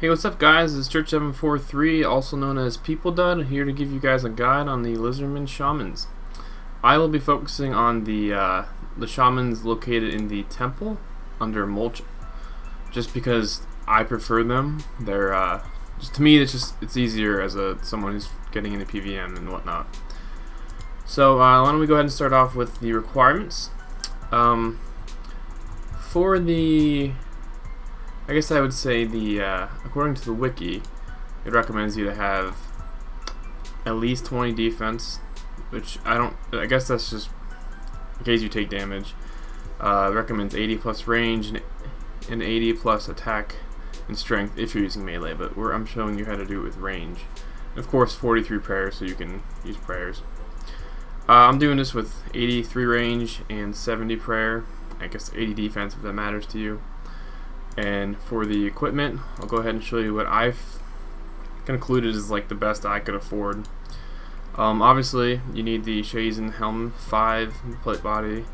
Hey, what's up guys? It's Church743, also known as People Dud, here to give you guys a guide on the Lizardman Shamans. I will be focusing on the shamans located in the temple under mulch, just because I prefer them. They're just, to me, it's easier as someone who's getting into PVM and whatnot. So why don't we go ahead and start off with the requirements. For the I guess I would say according to the wiki, it recommends you to have at least 20 defense, which I guess that's just in case you take damage. It recommends 80 plus range and 80 plus attack and strength if you're using melee, but I'm showing you how to do it with range. And of course 43 prayers, so you can use prayers. I'm doing this with 83 range and 70 prayer. I guess 80 defense if that matters to you. And for the equipment, I'll go ahead and show you what I've concluded is like the best I could afford. Obviously, you need the Shazen helm 5, the plate body,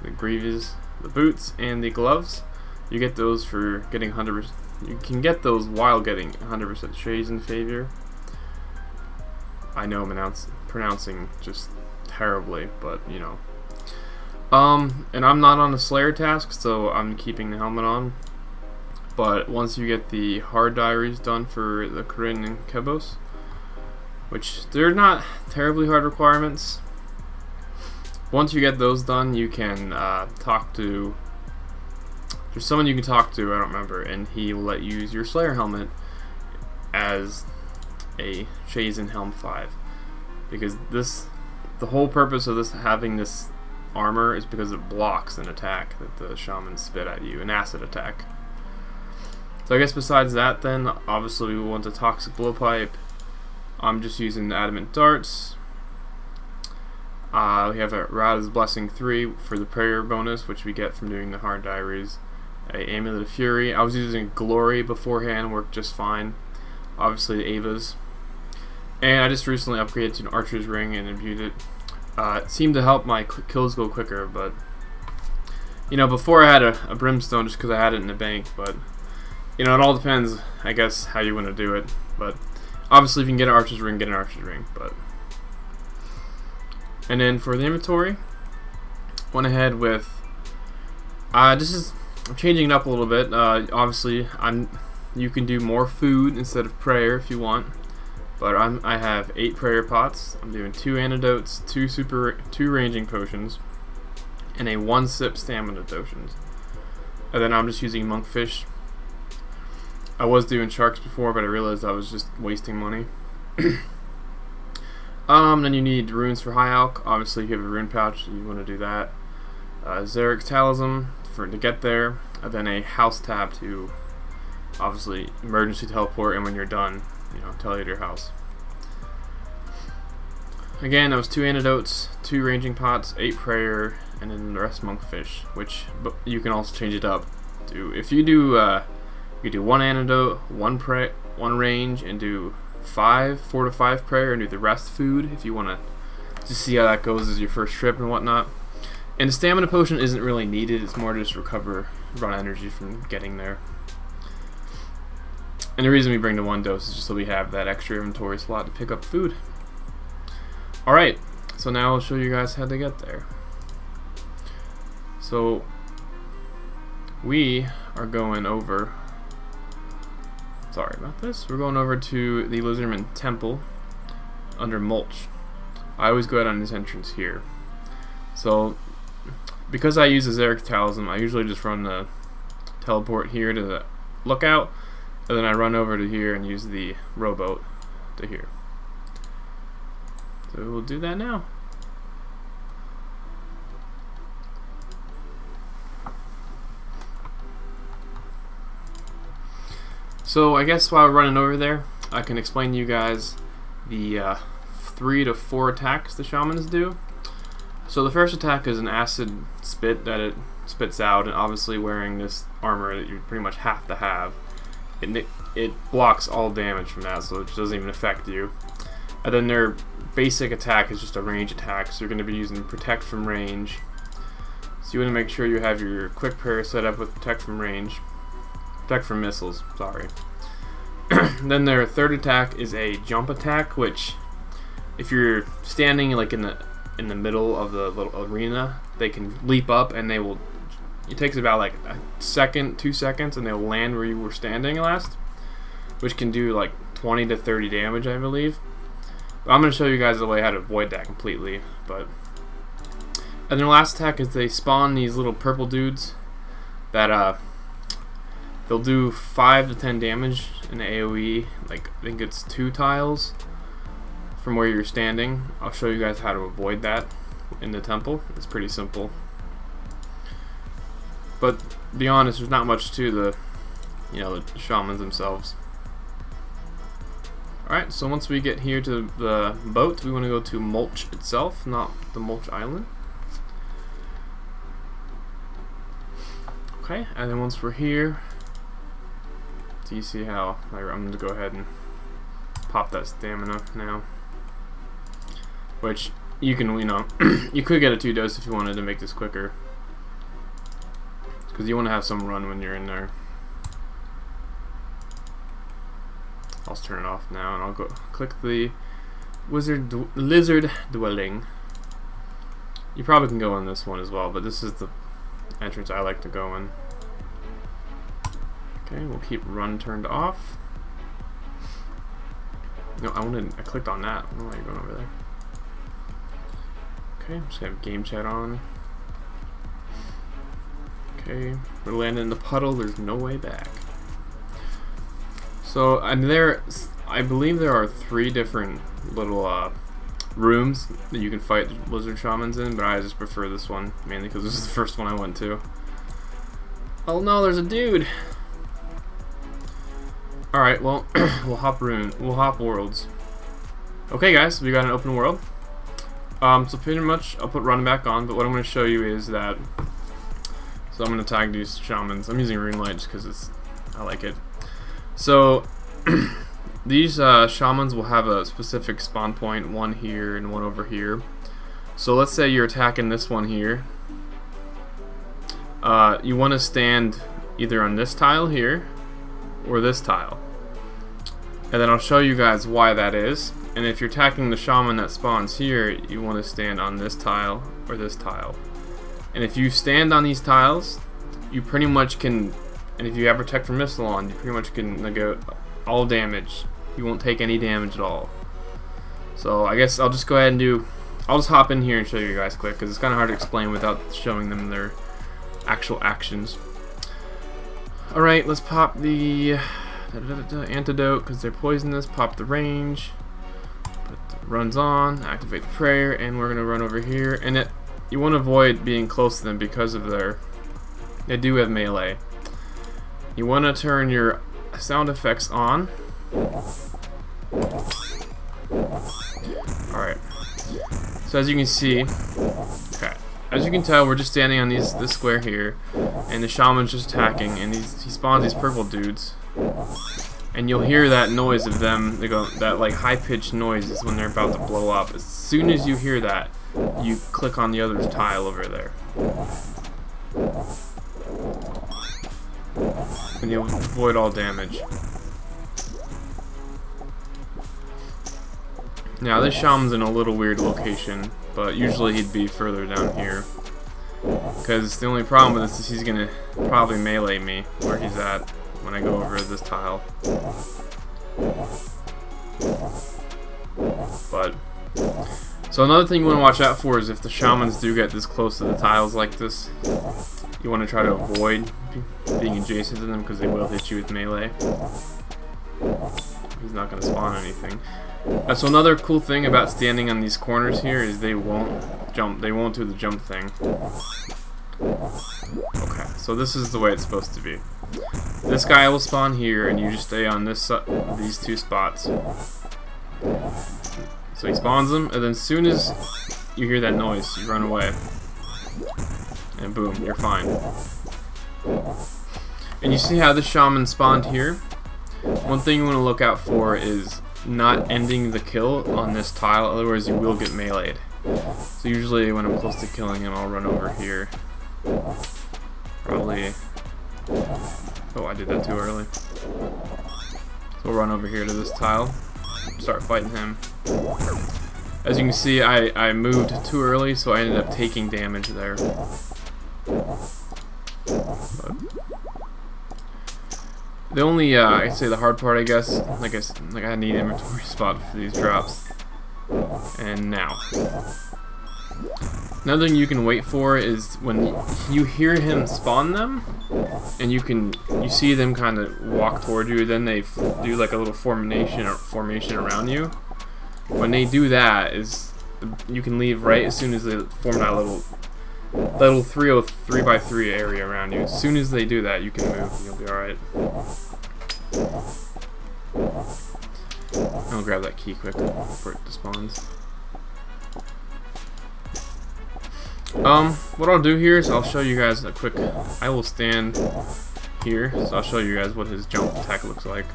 the greaves, the boots, and the gloves. You get those for getting 100%. You can get those while getting 100% Shazen favor. I know I'm pronouncing just terribly, but you know. And I'm not on a Slayer task, so I'm keeping the helmet on. But once you get the hard diaries done for the Corinne and Kebos, which they're not terribly hard requirements, once you get those done, you can talk to. There's someone you can talk to, I don't remember, and he will let you use your Slayer helmet as a Shazen Helm 5. Because the whole purpose of having this armor is because it blocks an attack that the shamans spit at you, an acid attack. So I guess besides that, then obviously we want the toxic blowpipe. I'm just using the adamant darts. We have a Radha's Blessing 3 for the prayer bonus, which we get from doing the hard diaries. A Amulet of Fury. I was using Glory beforehand, worked just fine. Obviously the Avas. And I just recently upgraded to an Archer's Ring and imbued it. It seemed to help my kills go quicker, but you know, before I had a Brimstone just because I had it in the bank, but you know, it all depends, I guess, how you want to do it. But obviously, if you can get an Archer's Ring, get an Archer's Ring. And then for the inventory, went ahead with I'm changing it up a little bit. Obviously, you can do more food instead of prayer if you want. But I have 8 prayer pots. I'm doing 2 antidotes, 2 ranging potions, and a 1-sip stamina potions. And then I'm just using monkfish. I was doing sharks before, but I realized I was just wasting money. Then you need runes for high alch. Obviously, if you have a rune pouch, you want to do that. Xeric's Talism to get there, and then a house tab to obviously emergency teleport, and when you're done, you know, tell you to your house. Again, that was 2 antidotes, 2 ranging pots, 8 prayer, and then the rest monkfish. But you can also change it up. If you do. You do 1 antidote, 1 range, and do 4 to 5 prayer, and do the rest food if you want to just see how that goes as your first trip and whatnot. And the stamina potion isn't really needed; it's more to just run energy from getting there. And the reason we bring the 1 dose is just so we have that extra inventory slot to pick up food. All right, so now I'll show you guys how to get there. So we are going over. Sorry about this. We're going over to the Lizardman Temple under mulch. I always go out on this entrance here. So, because I use the Xeric Talism, I usually just run the teleport here to the lookout, and then I run over to here and use the rowboat to here. So we'll do that now. So I guess while we're running over there, I can explain to you guys the 3 to 4 attacks the shamans do. So the first attack is an acid spit that it spits out, and obviously wearing this armor that you pretty much have to have, it blocks all damage from that, so it doesn't even affect you. And then their basic attack is just a range attack, so you're going to be using Protect from range. So you want to make sure you have your quick prayer set up with Protect from range. Protect from missiles, sorry. Then their third attack is a jump attack, which if you're standing like in the middle of the little arena, they can leap up and they will. It takes about like a second, 2 seconds, and they'll land where you were standing last, which can do like 20 to 30 damage, I believe. But I'm going to show you guys the way how to avoid that completely. And their last attack is they spawn these little purple dudes that they'll do 5 to 10 damage in the AoE. Like I think it's 2 tiles from where you're standing. I'll show you guys how to avoid that in the temple. It's pretty simple. But to be honest, there's not much to the shamans themselves. Alright, so once we get here to the boat, we want to go to Mulch itself, not the Mulch Island. Okay, and then once we're here, do you see how I'm going to go ahead and pop that stamina now? Which you can, you could get a 2 dose if you wanted to make this quicker. Because you want to have some run when you're in there. I'll turn it off now and I'll go click the lizard dwelling. You probably can go in this one as well, but this is the entrance I like to go in. Okay, we'll keep run turned off. No, I clicked on that. I don't know why you're going over there. Okay, I'm just gonna have game chat on. Okay, we're landing in the puddle. There's no way back. So, and I believe there are 3 different little rooms that you can fight lizard shamans in, but I just prefer this one mainly because this is the first one I went to. Oh no, there's a dude. All right, well, we'll hop worlds. Okay, guys, we got an open world. So pretty much, I'll put run back on, but what I'm going to show you is that. So I'm going to tag these shamans. I'm using Runelight just because I like it. So these shamans will have a specific spawn point, one here and one over here. So let's say you're attacking this one here. You want to stand either on this tile here or this tile. And then I'll show you guys why that is. And if you're attacking the shaman that spawns here, you want to stand on this tile or this tile. And if you stand on these tiles, you pretty much can, and if you have Protect from Missile on, you pretty much can negate all damage. You won't take any damage at all. So I guess I'll just go ahead and I'll just hop in here and show you guys quick, because it's kind of hard to explain without showing them their actual actions. Alright, let's pop the antidote, because they're poisonous. Pop the range. Put the runs on. Activate the prayer, and we're going to run over here. And you want to avoid being close to them because of they do have melee. You want to turn your sound effects on. Alright. So as you can see, okay, as you can tell, we're just standing on this square here, and the shaman's just attacking, and he spawns these purple dudes. And you'll hear that noise of them, that like high-pitched noise is when they're about to blow up. As soon as you hear that, you click on the other tile over there. And you'll avoid all damage. Now this shaman's in a little weird location, but usually he'd be further down here. Because the only problem with this is he's gonna probably melee me where he's at when I go over this tile. So another thing you want to watch out for is if the shamans do get this close to the tiles like this, you want to try to avoid being adjacent to them because they will hit you with melee. He's not going to spawn anything. So another cool thing about standing on these corners here is they won't jump. They won't do the jump thing. Okay, so this is the way it's supposed to be. This guy will spawn here, and you just stay on these 2 spots. So he spawns them, and then as soon as you hear that noise, you run away. And boom, you're fine. And you see how the shaman spawned here? One thing you want to look out for is not ending the kill on this tile, otherwise you will get meleeed. So usually when I'm close to killing him, I'll run over here. Probably... Oh, I did that too early. We'll run over here to this tile, start fighting him. As you can see, I moved too early, so I ended up taking damage there. But the only, I'd say the hard part, I guess, like I need inventory spot for these drops. And now. Another thing you can wait for is when you hear him spawn them, and you see them kind of walk toward you. Then they do like a little formation around you. When they do that, you can leave right as soon as they form that little 3x3 area around you. As soon as they do that, you can move, and you'll be all right. I'll grab that key quick before it despawns. What I'll do here is I'll show you guys a quick. I will stand here, so I'll show you guys what his jump attack looks like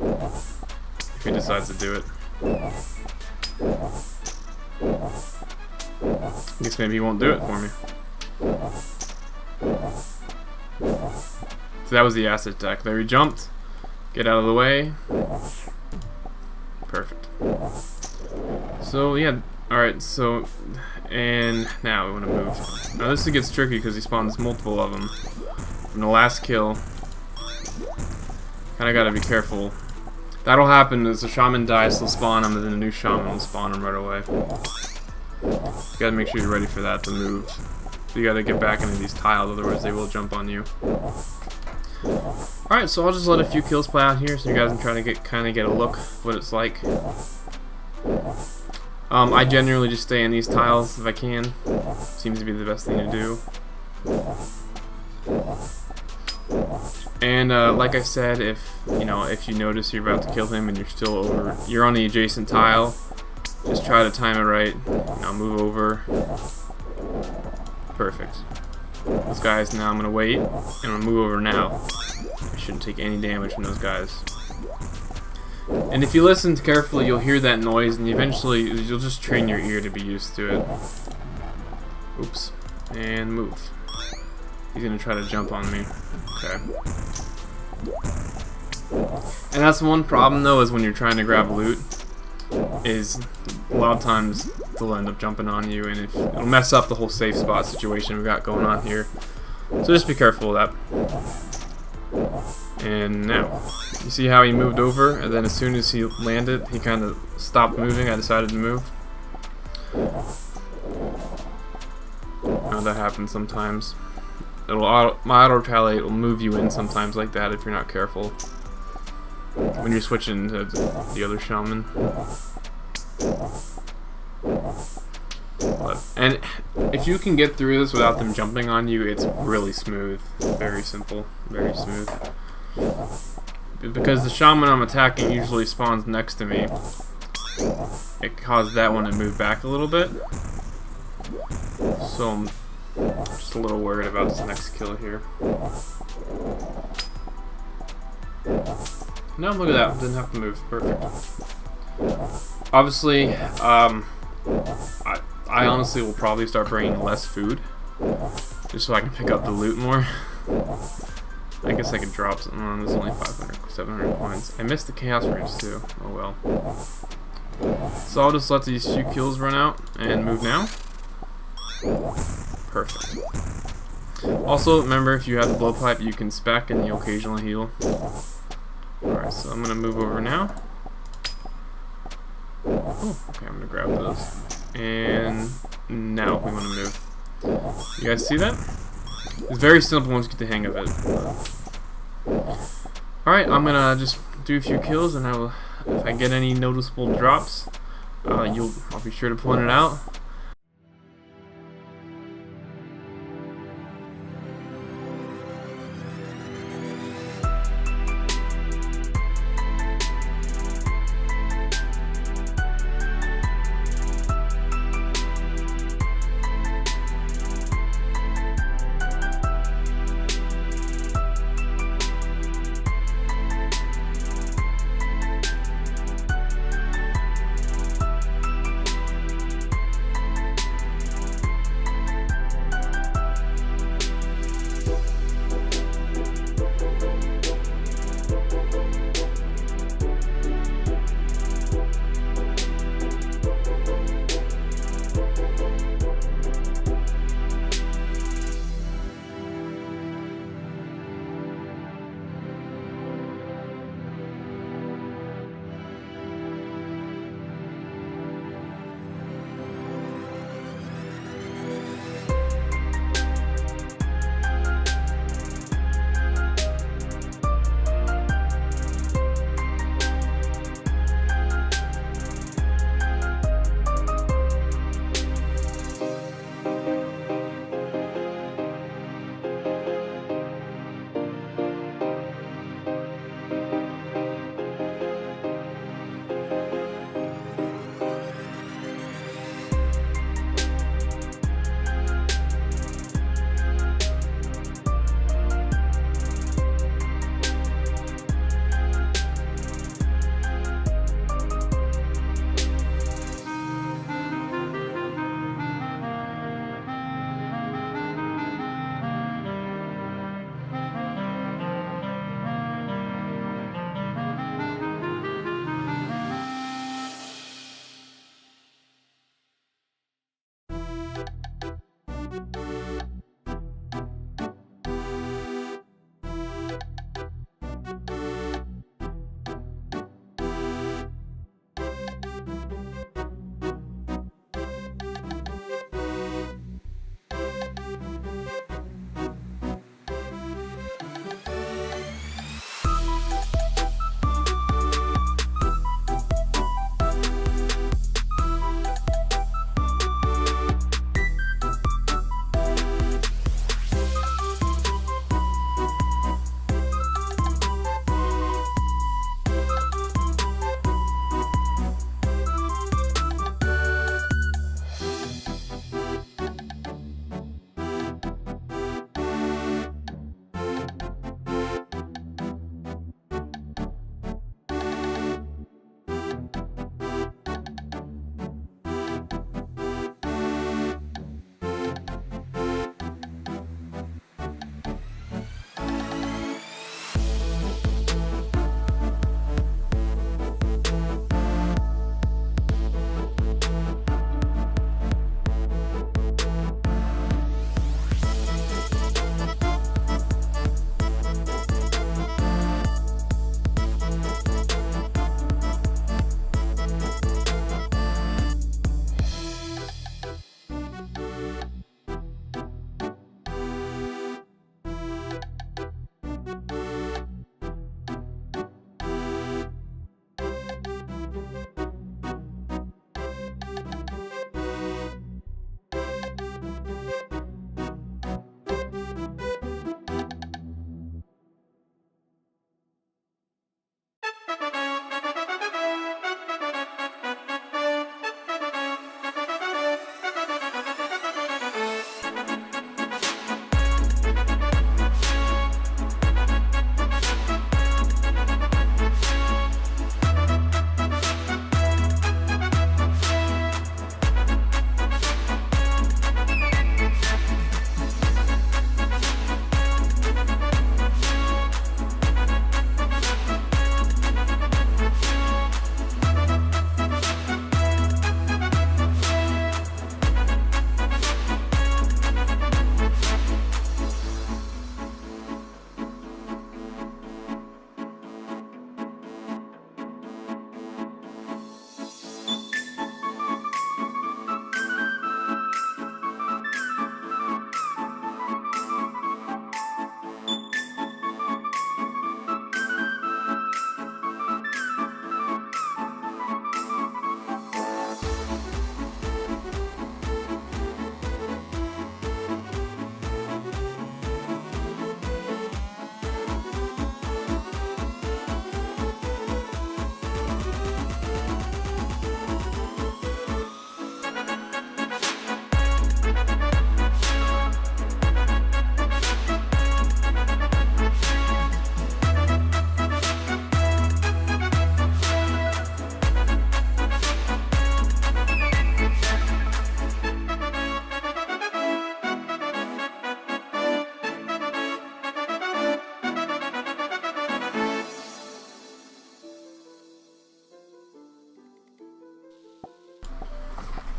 if he decides to do it. I guess maybe he won't do it for me. So that was the acid attack. There he jumped. Get out of the way. Perfect. So yeah. Alright, so, and now we want to move. Now this gets tricky because he spawns multiple of them. From the last kill, kinda gotta be careful. That'll happen as the shaman dies, they'll spawn him, and then a new shaman will spawn him right away. You gotta make sure you're ready for that to move. You gotta get back into these tiles, otherwise they will jump on you. Alright, so I'll just let a few kills play out here so you guys can try to kinda get a look of what it's like. I generally just stay in these tiles if I can. Seems to be the best thing to do. And like I said, if you notice you're about to kill him and you're on the adjacent tile, just try to time it right. Move over. Perfect. Those guys, now I'm gonna wait and I'm gonna move over now. I shouldn't take any damage from those guys. And if you listen carefully, you'll hear that noise, and eventually you'll just train your ear to be used to it. Oops. And move. He's gonna try to jump on me. Okay. And that's one problem though, is when you're trying to grab loot, is a lot of times they'll end up jumping on you, and it'll mess up the whole safe spot situation we've got going on here. So just be careful of that. And now, you see how he moved over, and then as soon as he landed, he kind of stopped moving. I decided to move. Now that happens sometimes. My auto-retaliate will move you in sometimes like that if you're not careful. When you're switching to the other shaman. And if you can get through this without them jumping on you, it's really smooth. Very simple. Very smooth. Because the shaman I'm attacking usually spawns next to me, it caused that one to move back a little bit. So I'm just a little worried about this next kill here. No, look at that. Didn't have to move. Perfect. Obviously, I honestly will probably start bringing less food, just so I can pick up the loot more. I guess I could drop something on. There's only 700 coins. I missed the chaos range too. Oh well. So I'll just let these few kills run out and move now. Perfect. Also, remember, if you have the blowpipe, you can spec and you'll occasionally heal. Alright, so I'm gonna move over now. Oh, okay, I'm gonna grab those. And now we want to move. You guys see that? It's very simple once you get the hang of it. Alright, I'm gonna just do a few kills, and if I get any noticeable drops, I'll be sure to point it out.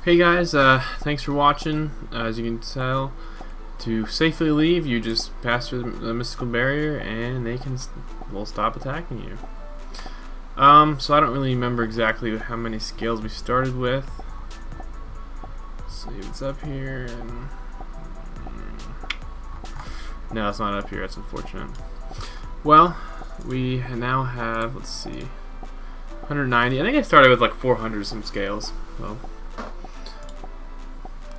Hey guys, thanks for watching. As you can tell, to safely leave, you just pass through the mystical barrier, and they will stop attacking you. So I don't really remember exactly how many scales we started with. Let's see what's up here. And no, it's not up here. That's unfortunate. Well, we now have, let's see, 190. I think I started with like 400 some scales. So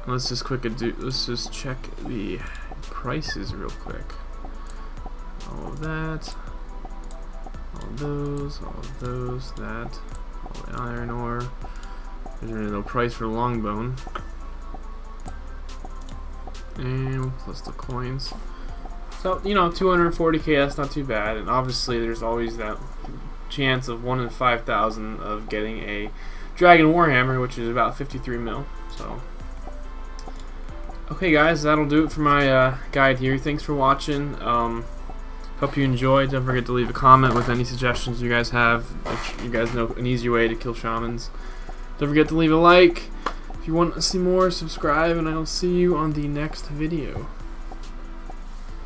let's just let's just check the prices real quick. All of that, all of those, that, all the iron ore. There's really no price for longbone. And plus the coins. So, you know, 240k, that's not too bad. And obviously there's always that chance of 1 in 5,000 of getting a Dragon Warhammer, which is about 53 mil. So okay guys, that'll do it for my guide here. Thanks for watching. Hope you enjoyed. Don't forget to leave a comment with any suggestions you guys have. If you guys know an easier way to kill shamans. Don't forget to leave a like. If you want to see more, subscribe, and I'll see you on the next video.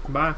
Bye.